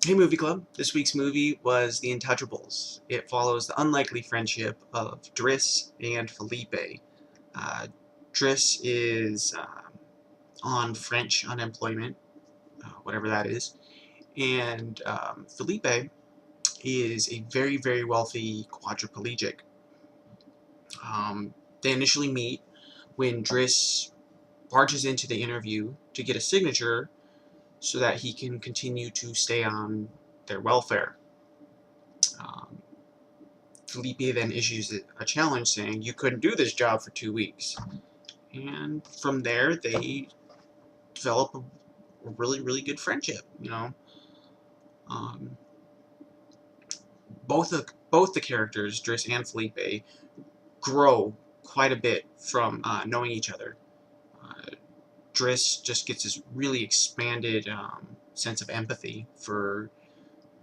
Hey Movie Club, this week's movie was The Intouchables. It follows the unlikely friendship of Driss and Felipe. Uh, Driss is on French unemployment, whatever that is, and Felipe is a very, very wealthy quadriplegic. They initially meet when Driss barges into the interview to get a signature so that he can continue to stay on their welfare. Um, Felipe then issues a challenge saying, "You couldn't do this job for 2 weeks." And from there, they develop a really, really good friendship. Um, both the characters, Driss and Felipe, grow quite a bit from knowing each other. Uh, Driss just gets this really expanded sense of empathy for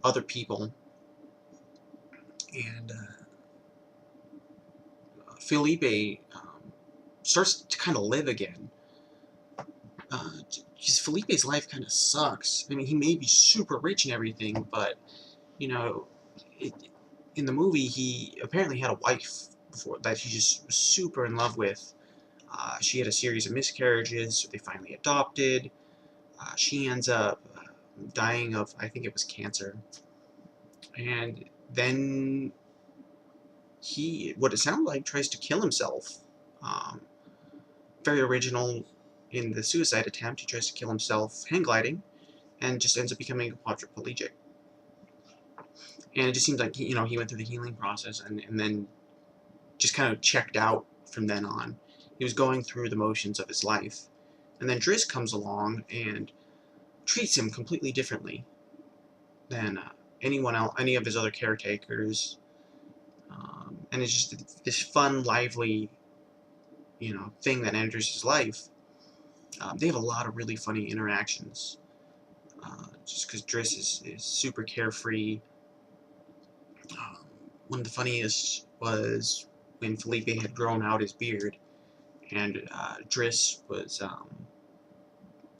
other people, and Felipe starts to kind of live again. Because Felipe's life kind of sucks. I mean, he may be super rich and everything, but you know, it, in the movie, he apparently had a wife before that he just was super in love with. She had a series of miscarriages, so they finally adopted. She ends up dying of, I think it was cancer, and then he, what it sounded like, tries to kill himself. Um, Very original in the suicide attempt. He tries to kill himself hang gliding, and just ends up becoming a quadriplegic. And it just seems like he went through the healing process and then just kind of checked out from then on. He was going through the motions of his life, and then Driss comes along and treats him completely differently than anyone else, any of his other caretakers. And it's just this fun, lively, thing that enters his life. They have a lot of really funny interactions. Just because Driss is super carefree. Um, One of the funniest was when Felipe had grown out his beard, and Driss was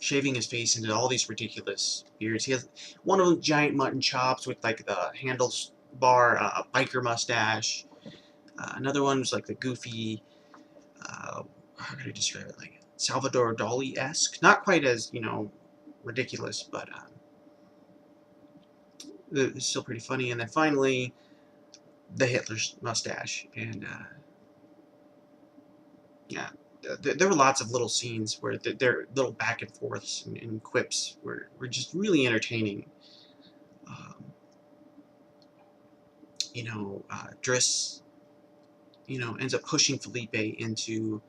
shaving his face into all these ridiculous beards. He has one of them giant mutton chops with like the handlebar biker mustache. Another one was like the goofy, how can I describe it? Like Salvador Dali-esque. Not quite as ridiculous, but it's still pretty funny. And then finally, the Hitler's mustache, and yeah, there were lots of little scenes where their little back and forths and quips were just really entertaining. Um, Driss, ends up pushing Felipe into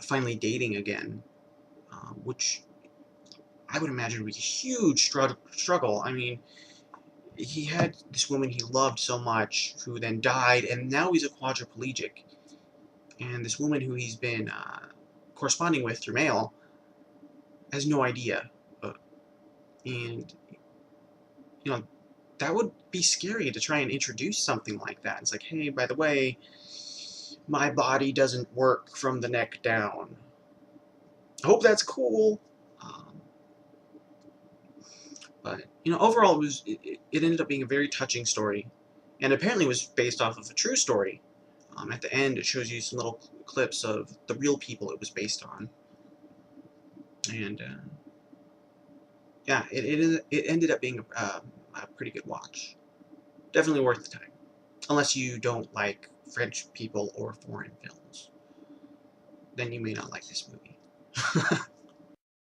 finally dating again, which I would imagine would be a huge struggle. I mean, he had this woman he loved so much who then died, and now he's a quadriplegic. And this woman who he's been corresponding with through mail has no idea. And, you know, that would be scary to try and introduce something like that. It's like, hey, by the way, my body doesn't work from the neck down. I hope that's cool. Um, but, overall, it ended up being a very touching story. And apparently was based off of a true story. At the end, it shows you some little clips of the real people it was based on. And, yeah, it ended up being a pretty good watch. Definitely worth the time. Unless you don't like French people or foreign films. Then you may not like this movie.